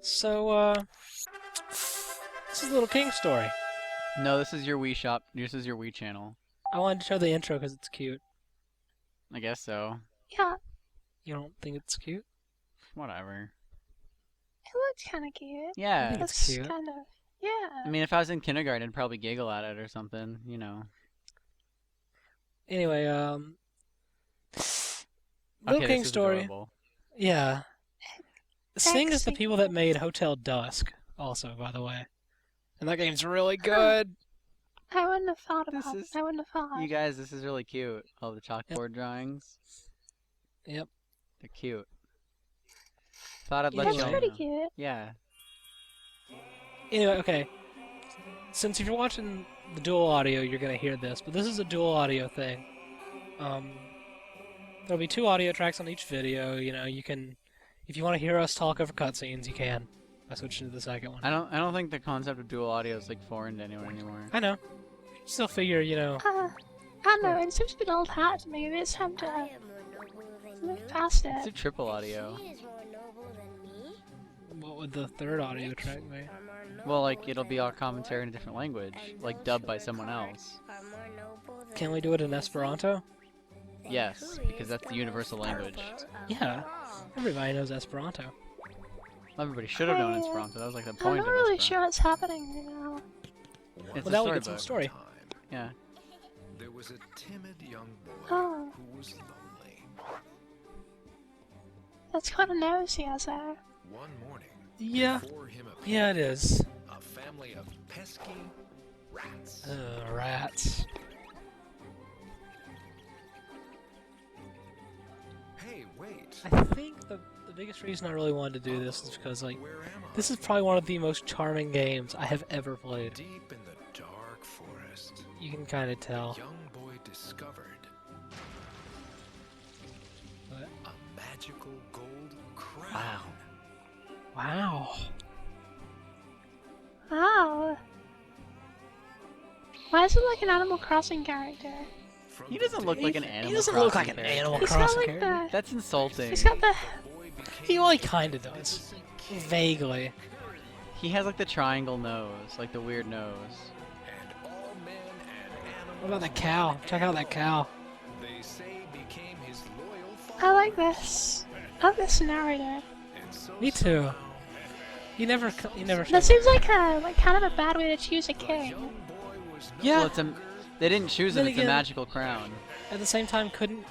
So, this is a little king story. No, this is your Wii shop. This is your Wii channel. I wanted to show the intro because it's cute. I guess so. Yeah, You don't think it's cute? Whatever. it looks kind of cute. I Yeah. think Looks it's cute. kind of, yeah. I mean, if I was in kindergarten, I'd probably giggle at it or something, you know. Anyway, Little Okay, King this is story. adorable. Yeah. Sing is the Excellent. people that made Hotel Dusk, also, by the way. And that game's really good. I wouldn't have thought This about it. is- I wouldn't have thought. You guys, this is really cute. All the chalkboard drawings. Yep. They're cute. Thought I'd let That's you Anyway. pretty know. cute. Yeah. Anyway, okay. Since if you're watching the dual audio, you're gonna hear this, but this is a dual audio thing. There'll be 2 audio tracks on each video. You know, you can, if you want to hear us talk over cutscenes, you can. I switched to the second one. I don't think the concept of dual audio is like foreign to anyone anymore. I know. Still figure, you know. I don't know. It seems to be an old hat to me. Maybe it's time to move past Let's do it. triple audio. What would the third audio track be? Well, like it'll be all commentary in a different language, like dubbed by someone else. Can we do it in Esperanto? Yes, because that's the universal language. Yeah. Everybody knows Esperanto. Everybody should have known Esperanto. That was like the I'm point not of really Esperanto. sure what's happening right now. It's Well, now a we get some storybook. story. Yeah. There was a timid young boy Oh, who was lonely. that's kind of nosy, I say. One morning, Yeah. before him appeared Yeah, it is. a family of pesky rats. Rats. Hey, wait! I think the biggest reason I really wanted to do this is because, like, Where am I? this is probably one of the most charming games I have ever played. Deep in the dark forest, You can kind of a tell. young boy discovered But, a magical gold crown. wow. Oh. Why is it like an Animal Crossing character? From He the doesn't look day like an that Animal He doesn't look like an Crossing character. Animal He's got Crossing like character. the. That's insulting. He's got the. the boy became He only kind of does. Vaguely. He has like the triangle nose, like the weird nose. and all men and animals. What about that cow? Check out that cow. They say became his loyal I like this. I like this narrator. and so Me too. somehow You never That showed seems like kind of a bad way to choose a the king. young boy was no Yeah. Well, they didn't choose him. Then It's a again- magical crown. At the same time, couldn't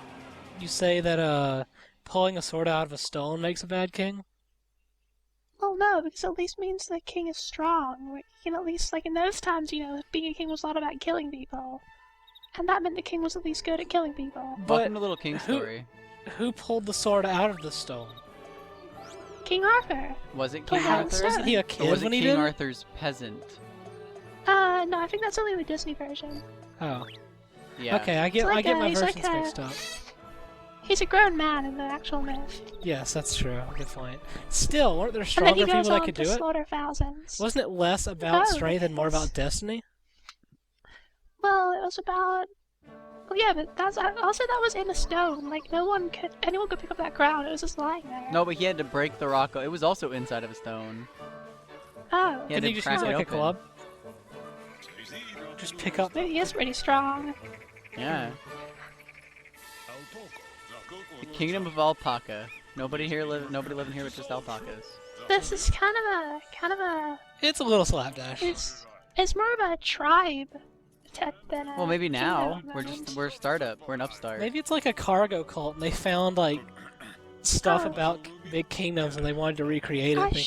you say that pulling a sword out of a stone makes a bad king? Well, no, because at least means the king is strong. Like, you can at least, like in those times, you know, being a king was a lot about killing people, and that meant the king was at least good at killing people. But Welcome to Little King who- Story. who pulled the sword out of the stone? King Arthur. Was it But King how Arthur? so? Wasn't he a Or kid was it when he King did it? Arthur's peasant? No, I think that's only the Disney version. Oh, Yeah. okay. I get like my he's like versions mixed up. He's a grown man in the actual myth. Yes, that's true. Good point. Still, weren't there And then stronger he people goes that on could to do it? slaughter thousands. Wasn't it less about Oh, strength and more yes. about destiny? Well, it was about. Well, yeah, but that's also that was in a stone. Like anyone could pick up that crown. It was just lying there. No, but he had to break the rock. It was also inside of a stone. Oh, He had Couldn't you to just crack use it like a open. club? Just pick up. maybe he is pretty strong. Yeah. The kingdom of alpaca. Nobody living here with just alpacas. This is kind of a. It's a little slapdash. It's more of a tribe than a. Well, maybe now kingdom. we're a startup. We're an upstart. Maybe it's like a cargo cult, and they found like stuff Oh. about big kingdoms, and they wanted to recreate it. I thinking,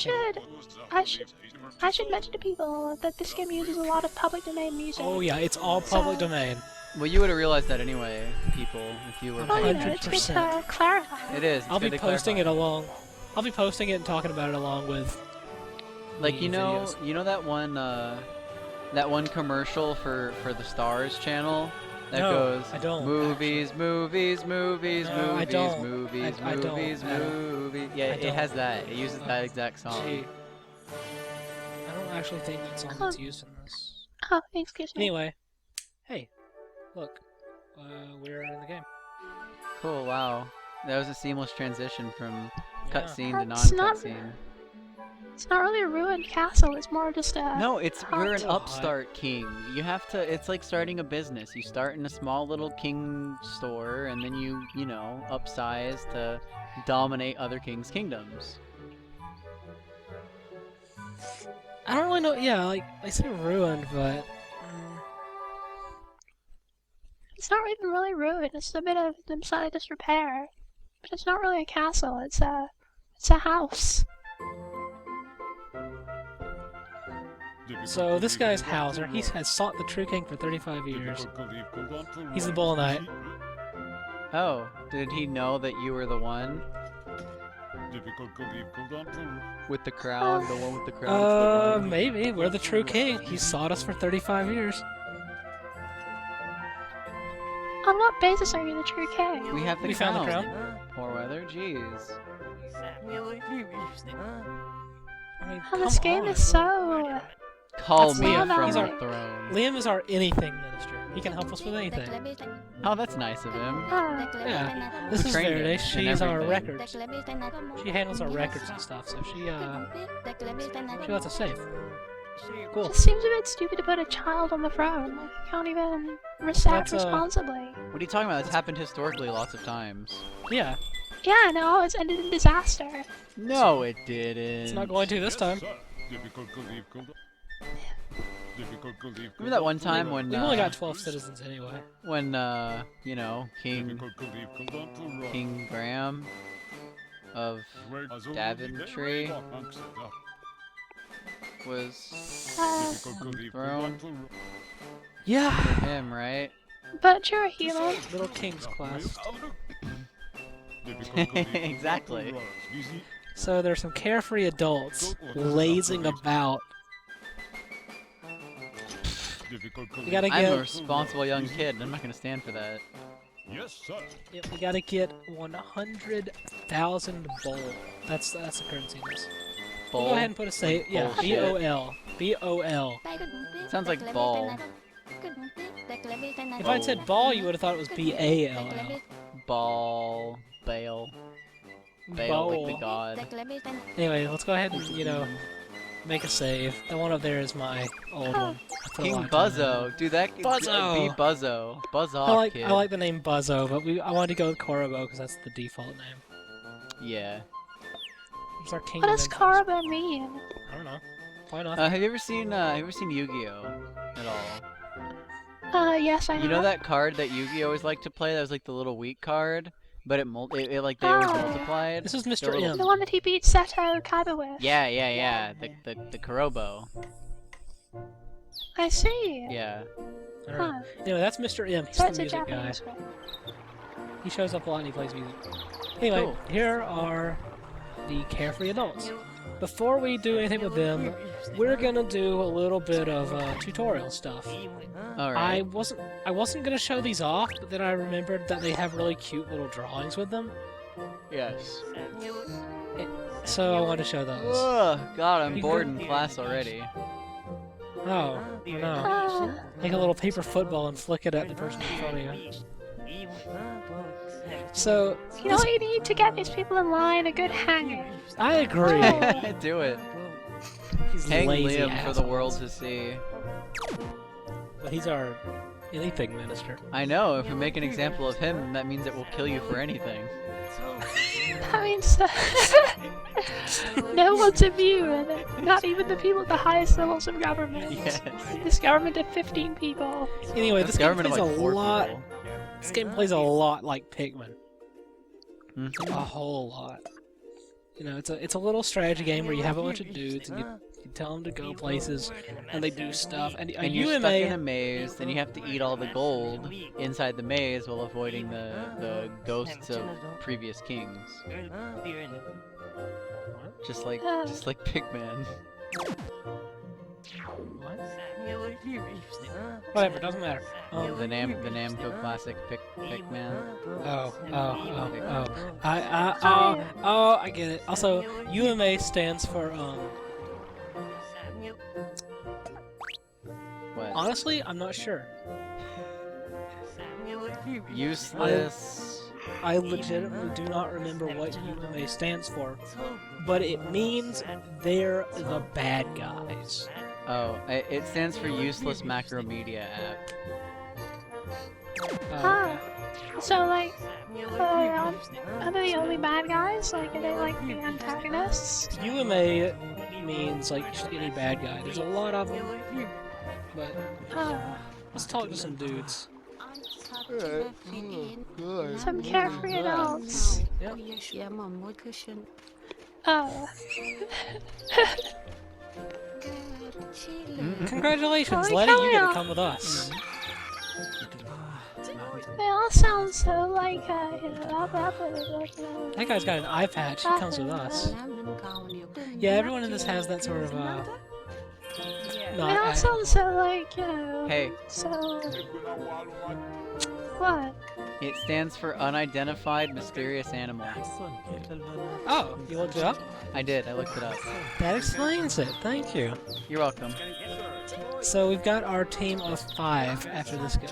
should mention to people that this game uses a lot of public domain music. oh yeah, it's all public So- domain. Well, you would have realized that anyway, people, if you were Oh, you paying know, it's good 100%. to clarify. It is. It's I'll be good to posting it clarify. along. I'll be posting it and talking about it along with. Like the you know, videos. that one commercial for the Stars channel that No, goes I don't, movies, movies, movies, No, I movies, don't. movies, I don't. movies, I don't. movies. Yeah, I it don't. has that. It uses that exact song. Gee, I don't actually think that song that's used in this. Oh, excuse me. Anyway, hey, look, we're in the game. Cool. Wow, that was a seamless transition from Yeah. cutscene to That's not- non-cutscene. It's not really a ruined castle, it's more just a... No, you're an So upstart king. You have to. It's like starting a business. You start in a small little king store, and then you know, upsize to dominate other kings' kingdoms. I don't really know. Yeah, like I say ruined, but It's not even really ruined, it's a bit of slight disrepair. But it's not really a castle, it's a house. so this guy's Hauser. He has sought the true king for 35 years. He's the Bull Knight. Oh, did he know that you were the one with the crown? The one with the crown? Maybe we're the true king. He's sought us for 35 years. On what basis are you the true king? We have the We crown. found the crown. PoorWeather, jeez. I mean, Oh, this game is so... Call That's me Liam. from He's the our- throne. Liam is our anything minister. He can help us with anything. Oh, that's nice of him. Yeah. This is trained him Verde. in She's our everything. records. She handles our records and stuff. So she lets us save. Cool. It seems a bit stupid to put a child on the throne. Like, you can't even act That's, responsibly. What are you talking about? It's happened historically lots of times. Yeah. Yeah, no, it's ended in disaster. No, it didn't. It's not going to this time. Remember that one time when We've only got 12 citizens anyway. when you know, King Graham of Daventry was on the throne? Yeah. Him, right? But you're a hero. Little king's class. Exactly. So there's some carefree adults lazing about. We gotta I'm a get. responsible young kid, and I'm not gonna stand for that. Yes, sir. Yeah, we gotta get 100,000 bol. That's the currency in this. We'll go ahead and put a save. Yeah, Bullshit. B-O-L. B-O-L. Sounds like ball. If I'd said ball, you would have thought it was B-A-L-L. Ball. Bale. Bale, like the Bowl. god. Anyway, let's go ahead and, you know, make a save. That one up there is my old one. I put a King lot of time in. Buzzo. Dude, that could Buzzo. be Buzzo. Buzz off, kid. I like the name Buzzo, but I wanted to go with Korobo because that's the default name. Yeah. What's our king? What does name? Korobo mean? I don't know. Why not? Have you ever seen Yu-Gi-Oh at all? Yes, I know. You know that card that Yu-Gi always liked to play? That was like the little weak card, but it like they always Oh. multiplied. This is Mr. They're little- M. The one that he beat Seto Kaiba with. Yeah. The Kurobo. I see. Yeah. I don't know. Huh. Anyway, that's Mr. M. He's So the it's a music guy. Japanese one. He shows up a lot and he plays music. Anyway, Cool. here are the carefree adults. Before we do anything with them, we're gonna do a little bit of tutorial stuff. All I right. wasn't gonna show these off, but then I remembered that they have really cute little drawings with them, Yes. so I wanted to show those. Ugh, God, I'm You bored could- in class already. Oh, no. Uh, Make a little paper football and flick it at the person in front of you. So, you know what you need to get these people in line? A good hanger. I agree. Oh. Do it. He's Hang lazy Liam for the assholes. world to see. But he's our anything minister. I know, if we make an example of him, that means it will kill you for anything. That means no one's immune. Not even the people at the highest levels of government. Yes. This government of 15 people. Anyway, That's this game government of plays like a 4 lot. people. This game plays a lot like Pikmin. Mhm. A whole lot. You know, it's a little strategy game where you have a bunch of dudes and you tell them to go places and they do stuff. And And you're stuck in a UMA, maze, and you have to eat all the gold inside the maze while avoiding the ghosts of previous kings. Just like Pikmin. whatever, doesn't matter. The Namco classic Pikmin. I get it. Also, UMA stands for What? honestly, I'm not sure. Useless. I legitimately do not remember what UMA stands for, but it means they're the bad guys. Oh, it stands for Useless Macromedia App. Huh. So, like, are they the only bad guys? Like, are they, like, the antagonists? UMA means, like, just any bad guy. There's a lot of them, but let's talk to some dudes. Some carefree adults. Yep. Oh. Congratulations, Holy Letty, you get cow. to come with us. They all sound so, like, That guy's got an eye patch, he comes with us. Yeah, everyone in this has that sort of, They not all sound so, like, Hey, so... What? it stands for Unidentified Mysterious Animal. Oh, you looked it up? I did, I looked it up. That explains it, thank you. You're welcome. So we've got our team of 5 after this guy.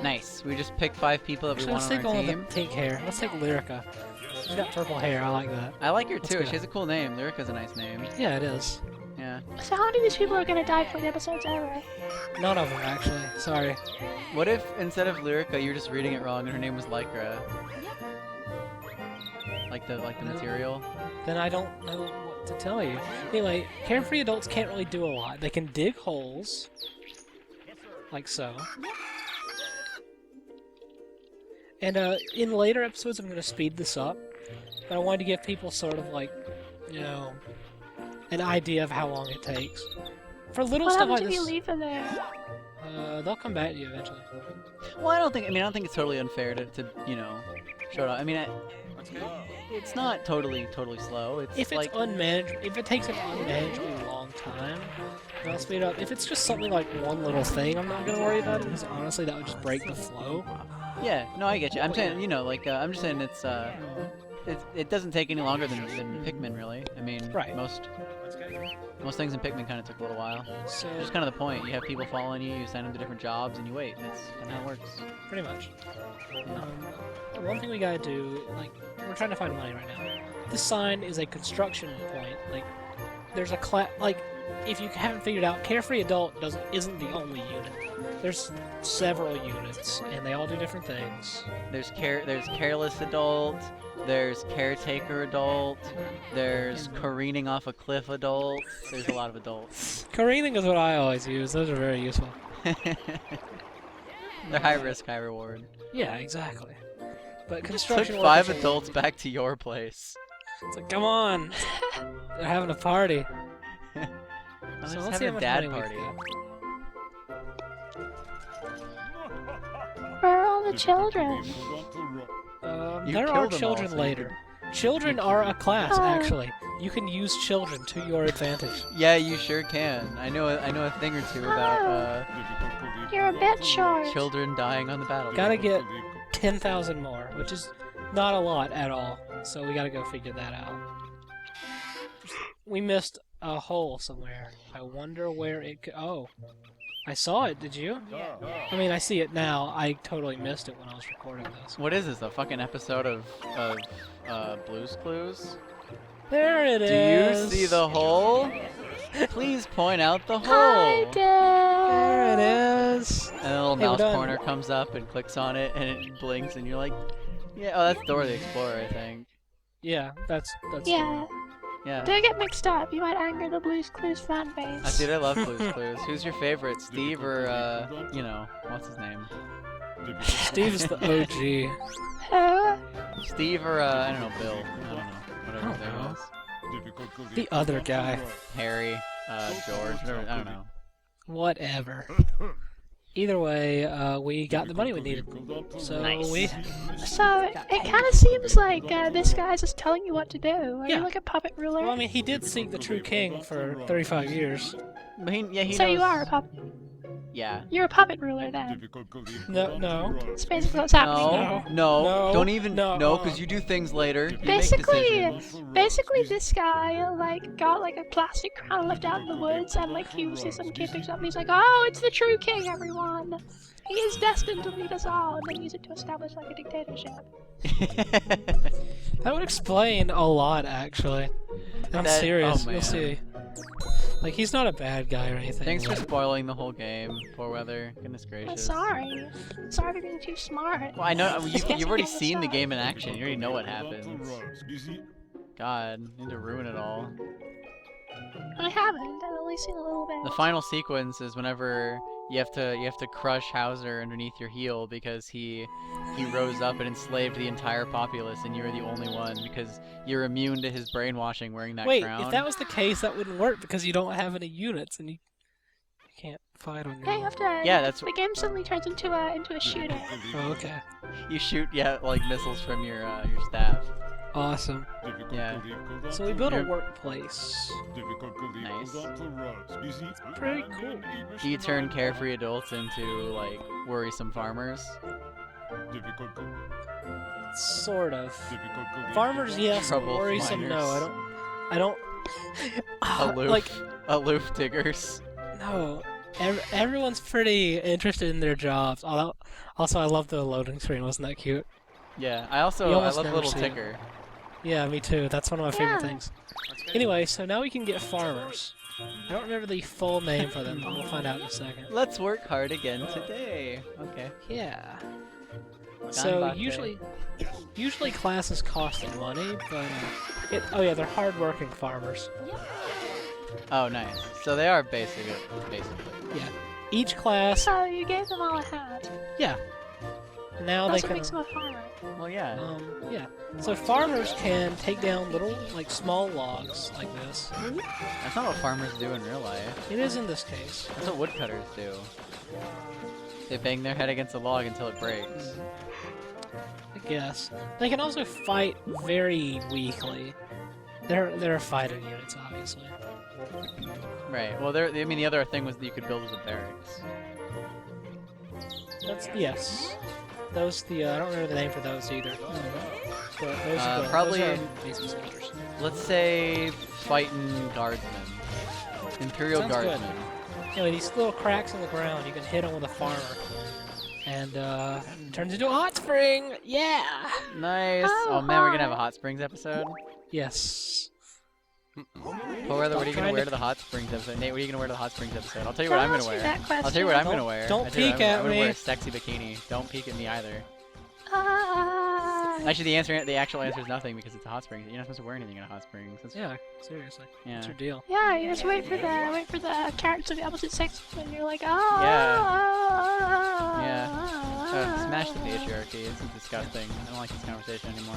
Nice. We just picked 5 people that we Actually, want let's on take our one team. with the pink hair. Let's take Lyrica. She's got purple hair, I like that. I like her Let's too. go. She has a cool name. Lyrica's a nice name. Yeah, it is. Yeah. So how many of these people are gonna die before the episode's over? None of them, actually. Sorry. What if instead of Lyrica, you're just reading it wrong and her name was Lycra? Like the material? Then I don't know what to tell you. Anyway, carefree adults can't really do a lot. They can dig holes. Like so. And in later episodes I'm going to speed this up. But I wanted to give people sort of like, you know, an idea of how long it takes. For little What stuff happens like if you this, leave them there? they'll come back to you eventually. Well, I don't think it's totally unfair to you know, show it off. I mean, it's not totally slow. It's If it's like unmanageable, if it takes an unmanageably long time, then I'll speed it up. If it's just something like one little thing, I'm not gonna worry about it because honestly, that would just break the flow. yeah, no, I get you. I'm saying, you know, like I'm just saying it doesn't take any longer than Pikmin, really. I mean, Right. most things in Pikmin kind of took a little while. So Just kind of the point. You have people following you, you send them to different jobs, and you wait. That's kind of how it works. pretty much. One thing we gotta do, like, we're trying to find money right now. This sign is a construction point. Like, there's a like, if you haven't figured out, Carefree Adult isn't the only unit. There's several units, and they all do different things. There's Careless Adult, there's Caretaker Adult, there's Careening off a Cliff Adult. There's a lot of adults. Careening is what I always use. Those are very useful. They're high risk, high reward. Yeah, exactly. But Took construction 5 workers are- adults back to your place. It's like, come on! They're having a party. Let's So have let's see how a much dad money we've party. Where are all the children? You There kill are them all, children so you later. Children are a class, Oh. actually. You can use children to your advantage. Yeah, you sure can. I know a thing or two about You're a bit short. children dying on the battlefield. Gotta get 10,000 more, which is not a lot at all. So we gotta go figure that out. We missed a hole somewhere. I wonder where it could. Oh. I saw it, did you? I mean, I see it now. I totally missed it when I was recording this. What is this? A fucking episode of Blue's Clues? There it Do is! you see the hole? Please point out the Hi, hole. There it Dad. is! And a little Hey, we're mouse done. pointer comes up and clicks on it, and it blinks, and you're like, yeah, oh, that's Dora the Explorer, I think. Yeah, that's Yeah. Yeah. Don't get mixed up. You might anger the Blue's Clues fan base. Dude, I love Blue's Clues. Who's your favorite, Steve or, you know, what's his name? Steve is the OG. Who? Steve or, I don't know, Bill. I don't know. Whatever his I name don't know. was. The other guy. Harry, George, whatever, I don't know. Whatever. Either way, we got the money we needed. So we... So, it kind of seems like this guy's just telling you what to do. Are Yeah. you like a puppet ruler? Well, I mean, he did seek the true king for 35 years. But he so knows. you are a puppet. Yeah. You're a puppet ruler then. No. That's basically what's happening. No, No. don't even, No. no, because you do things later. You make Basically, decisions. this guy like got like a plastic crown left out in the woods, and like he sees some kid picks it up, and he's like, "Oh, it's the true king, everyone! He is destined to lead us all," and then use it to establish like a dictatorship. That would explain a lot, actually. I'm That- serious. oh, You'll man. see. Like, he's not a bad guy or anything. Thanks for like- spoiling the whole game, PoorWeather. Goodness gracious. I'm sorry. Sorry for being too smart. Well, I know Just you've already all the seen the stuff. game in action. You already know what happens. God, you need to ruin it all. I haven't. I've only seen a little bit. The final sequence is whenever you have to crush Hauser underneath your heel because he rose up and enslaved the entire populace, and you were the only one because you're immune to his brainwashing wearing that Wait, crown. if that was the case, that wouldn't work because you don't have any units and you can't fight on your Yeah, own. you have to. Yeah, that's- The game suddenly turns into a shooter. Oh, okay. You shoot like missiles from your staff. Awesome. Yeah. So we built a You're- workplace. Nice. Pretty cool. Do you turn carefree adults into like worrisome farmers? Sort of. Farmers, yes. Trouble Worrisome, no. I don't. Aloof, Like, aloof diggers. no. Everyone's pretty interested in their jobs. Although, also, I love the loading screen. Wasn't that cute? Yeah, I You love almost the never little see it. ticker. Yeah, me too. That's one of my favorite Yeah. things. Anyway, so now we can get farmers. I don't remember the full name for them, but we'll find out in a second. Let's work hard again today. Okay. Yeah. So Ganbate. usually classes cost money, but oh yeah, they're hardworking farmers. Oh, nice. So they are basically. Yeah. Each class, So you gave them all a hat. yeah. Now That's they what can. makes them a farmer. Well, yeah. Yeah. So farmers can take down little, like small logs like this. That's not what farmers do in real life. It is in this case. That's what woodcutters do. They bang their head against a log until it breaks. I guess. They can also fight very weakly. They're fighting units, obviously. Right. Well, I mean, the other thing was that you could build as a barracks. That's yes. Those I don't remember the name for those either. But those are the, probably- those are basic soldiers. Let's say fighting guardsmen. Imperial Sounds good. guardsmen. Anyway, these little cracks in the ground, you can hit them with a farmer, and it turns into a hot spring. Yeah. Nice. Oh, Oh man, we're gonna have a hi. hot springs episode. Yes. PoorWeather, what are you gonna Trying wear to- to the hot springs episode? Nate, what are you gonna wear to the hot springs episode? I'll tell you what I'm gonna Don't ask me wear. that question. I'll tell you what I'm Don't- gonna wear. don't I tell you what, peek at I'm gonna me. wear a sexy bikini. Don't peek at me either. Ah. Actually, the actual answer is nothing because it's a hot springs. You're not supposed to wear anything in a hot springs. That's, Yeah. Seriously. yeah. What's your deal? Yeah, you just wait for the characters of the opposite sex, and you're like, oh. Yeah. Smash the patriarchy. This is disgusting. I don't like this conversation anymore.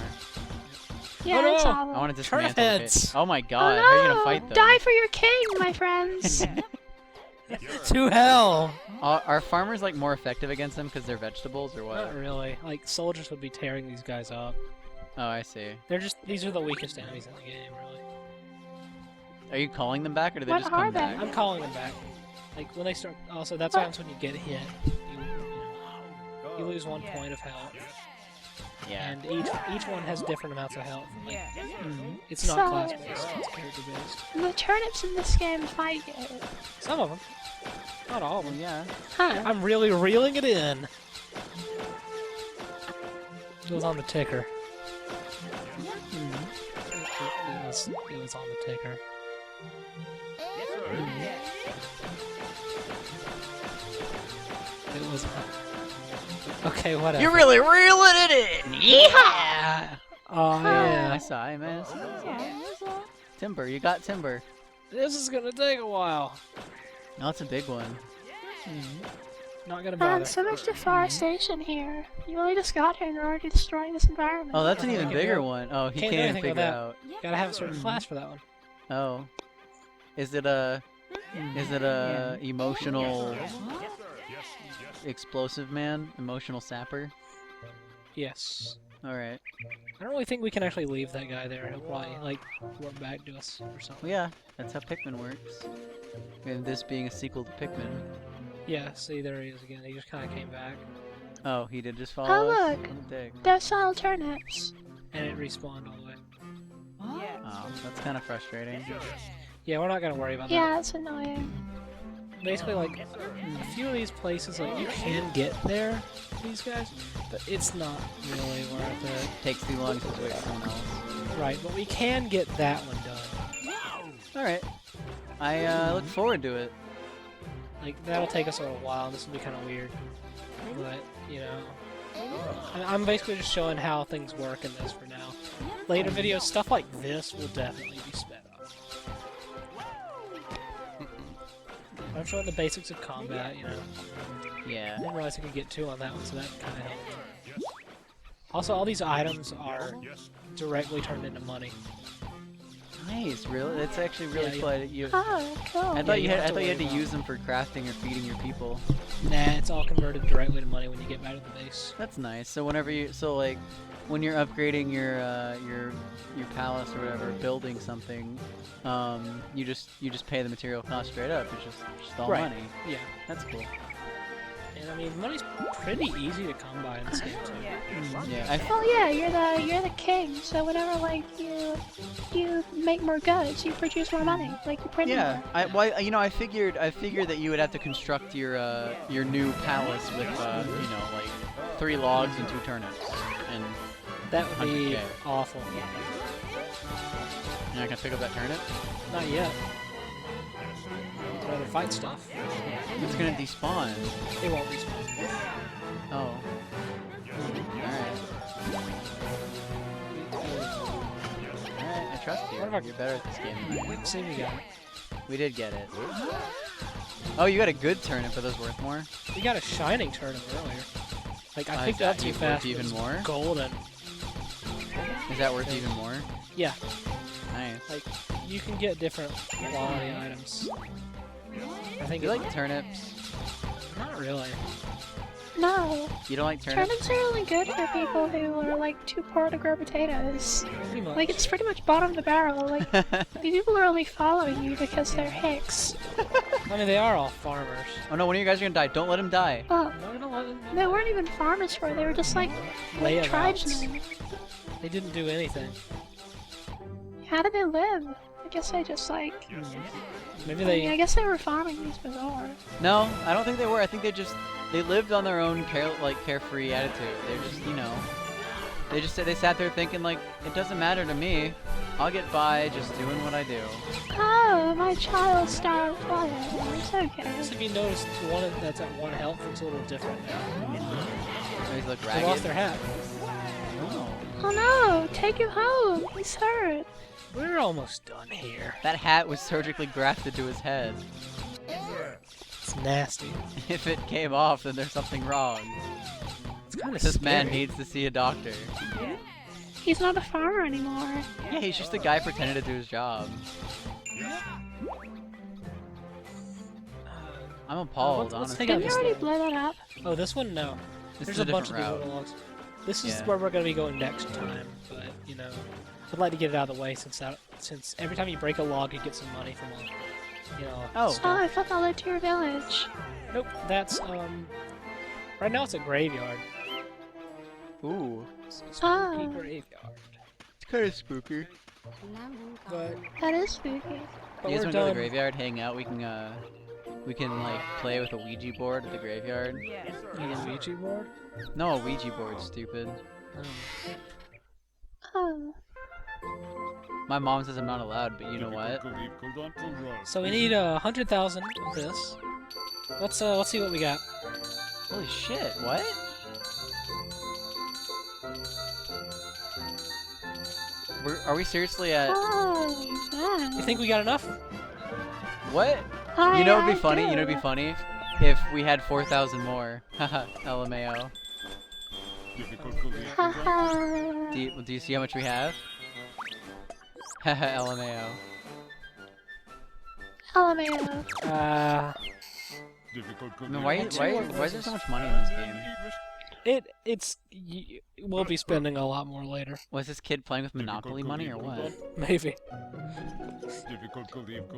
Yeah, Oh, no. it's I awful. want to Turnip dismantle the heads. Oh my Oh, god, no. how are you gonna fight them? Die for your king, my friends. To hell. Are farmers like more effective against them because they're vegetables or what? Not really. Like soldiers would be tearing these guys up. Oh, I see. These are the weakest enemies in the game, really. Are you calling them back or do they What just are come they? back? I'm calling them back. Like when they start. Also, that's what happens when you get hit. You lose 1 point of health, Yeah. and each one has different amounts of health. Like, it's not So- class based. It's character based. The turnips in this game fight you. Some of them, not all of Well, them. yeah. Huh. I'm really reeling it in. It was on the ticker. It was on the ticker. It was. Okay, whatever. You're really reeling it in! Yeah! Oh yeah. I saw it, man. Timber, you got timber. This is gonna take a while. No, it's a big one. Not gonna Man, bother. so much deforestation here. You only just got here and you're already destroying this environment. Oh, that's an even Can't bigger do- one. Oh, he can't do can't anything with figure that. out. Gotta have a certain class for that one. Oh. Is it a emotional explosive man? Emotional sapper? Yes. Alright. I don't really think we can actually leave that guy there. He'll probably like warp back to us or something. Well, yeah, that's how Pikmin works. And this being a sequel to Pikmin. Yeah. See, there he is again. He just kind of came back, Oh, he did just Oh, follow us? look. What a dick. Docile turnips. and it respawned all the way. Oh, that's kind of frustrating. Yeah, we're not gonna worry about Yeah, it's annoying. basically like a few of these places, like you can get there, these guys, but it's not really worth it. Takes too long to wait for someone else. Right, but we can get that one done. Alright. I look forward to it. Like that'll take us a little while, and this will be kind of weird, but you know. I'm basically just showing how things work in this for now. Later videos, stuff like this will definitely be sped up. I'm showing the basics of combat, you know. Yeah. I didn't realize I could get 2 on that one, so that kind of helped. Also, all these items are directly turned into money. Nice, really? That's actually really Yeah, cool. You, Oh, cool. I thought you you don't had. have I to thought you had to worry about use them for crafting or feeding your people. Nah, it's all converted directly to money when you get back to the base. That's nice. So whenever you, like, when you're upgrading your palace or whatever, building something, you just pay the material cost straight up. It's just all Right. money. Yeah, That's cool. and I mean, money's pretty easy to come by in this game too. Yeah. Well, yeah, you're the king, so whenever like you make more goods, you produce more money, like you print Yeah, more. I figured that you would have to construct your new palace with like 3 logs and 2 turnips, and That would be 100K. awful. you're not gonna pick up that turnip. Not yet. I'd rather fight stuff. It's gonna despawn. It won't respawn. Oh. All right. Alright, I trust you. What about- You're better at this game than I am. See, we got it. We did get it. Oh, you got a good turnip. Are those worth more? We got a shining turnip earlier. Like I Oh, picked is it up that too worth fast. even It was more? golden. Is that worth even more? Yeah, Nice. like you can get different quality items. I think You it- like turnips? not really. No, You don't like turnips? turnips are only good for people who are like too poor to grow potatoes. Pretty much. Like it's pretty much bottom of the barrel. Like these people are only following you because they're hicks. I mean, they are all farmers. Oh no, one of you guys are gonna die. Don't let him die. Oh, I'm not gonna let them. they weren't even farmers for it. They were just like Layabouts. tribesmen. They didn't do anything. How did they live? I guess they just like. Maybe I they. mean, I guess they were farming these before. No, I don't think they were. I think they lived on their own carefree attitude. They're just, they sat there thinking like, it doesn't matter to me. I'll get by just doing what I do. Oh, my child starved fire. It's okay. Just if you notice, the one that's at 1 health looks a little different now. They look They ragged. lost their hat. Oh. Oh no, take him home. He's hurt. We're almost done here. That hat was surgically grafted to his head. It's nasty. If it came off, then there's something wrong. It's kind of This man needs to see a doctor. He's not a farmer anymore. Yeah, he's just a guy pretending to do his job. I'm appalled, let's honestly. take out Didn't you this already thing. blow that up? Oh, this one? No. This There's is a a bunch of different these route. little logs. This is Yeah. where we're going to be going next time, but, you know, I'd like to get it out of the way since every time you break a log, you get some money from all, Oh. Oh, stuff. I thought that led to your village. Nope, that's, right now it's a graveyard. Ooh. It's a spooky Oh. graveyard. It's kind of spooky. But, That is spooky. but You guys we're want to go to the done. graveyard, hang out? We can like play with a Ouija board at the graveyard. On a Ouija board? No, a Ouija board, stupid. Oh. My mom says I'm not allowed, but you know what? So we need 100,000 of this. Let's see what we got. Holy shit! What? Are we seriously at Oh, that. You think we got enough? what? You know what'd be funny? You know what'd be funny? If we had 4,000 more. Haha, LMAO. Haha. Do you see how much we have? Haha, LMAO. LMAO. I mean, why is there so much money in this game? We'll be spending a lot more later. Was this kid playing with Monopoly money or what? Maybe.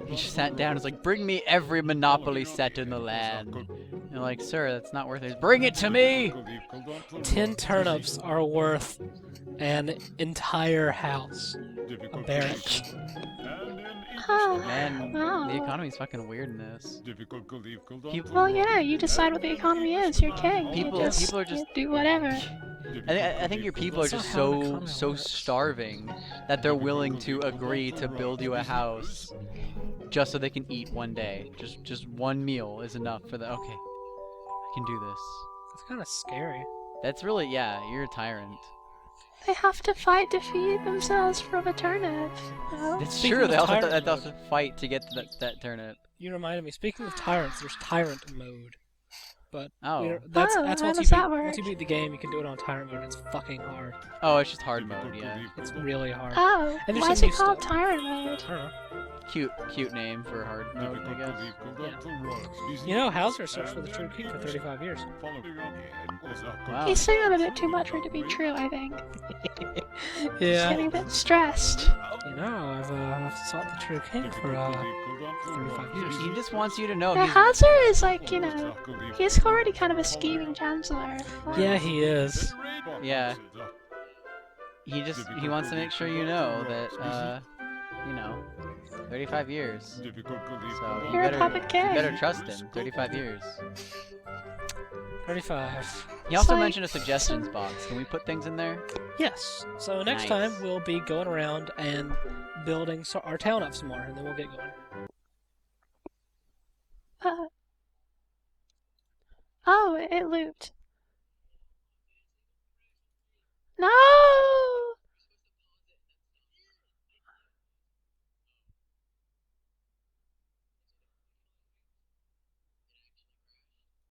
He just sat down and was like, bring me every Monopoly set in the land. And you're like, sir, that's not worth it. Bring it to me! 10 turnips are worth an entire house. A barrack. Man, Oh. the economy's fucking weird in this. People, Well, you know, you decide what the economy is. You're king. People are just. you do whatever. I think your people are That's just not how an so economy works. starving that they're willing to agree to build you a house just so they can eat one day. Just one meal is enough for the. Okay, I can do this. It's kind of scary. That's really, yeah. You're a tyrant. They have to fight to feed themselves from a turnip. No? It's Speaking true. of They also tyrant have to mode. fight to get to that turnip. You reminded me. Speaking of tyrants, there's tyrant mode. But Oh. that's Oh, that's how once you does that beat work? once you beat the game, you can do it on tyrant mode. It's fucking hard. Oh, it's just hard mode. Yeah. It's really hard. Oh, And there's why is some it new called stuff. tyrant mode? I don't know. Cute name for hard mode, I guess. You know, Hauser searched for the true king for 35 years. Wow. He's singing a bit too much for it to be true, I think. He's Yeah. getting a bit stressed. You know, I've sought the true king for 35 years. He just wants you to know The he's. Hauser is like, you know, he's already kind of a scheming chancellor. Yeah, he is. Yeah. He wants to make sure you know that 35 years. So you You're a better puppet king. you better trust him. 35 years. 35. He also like mentioned a suggestions box. Can we put things in there? Yes. So next Nice. time we'll be going around and building our town up some more, and then we'll get going. Oh, it looped.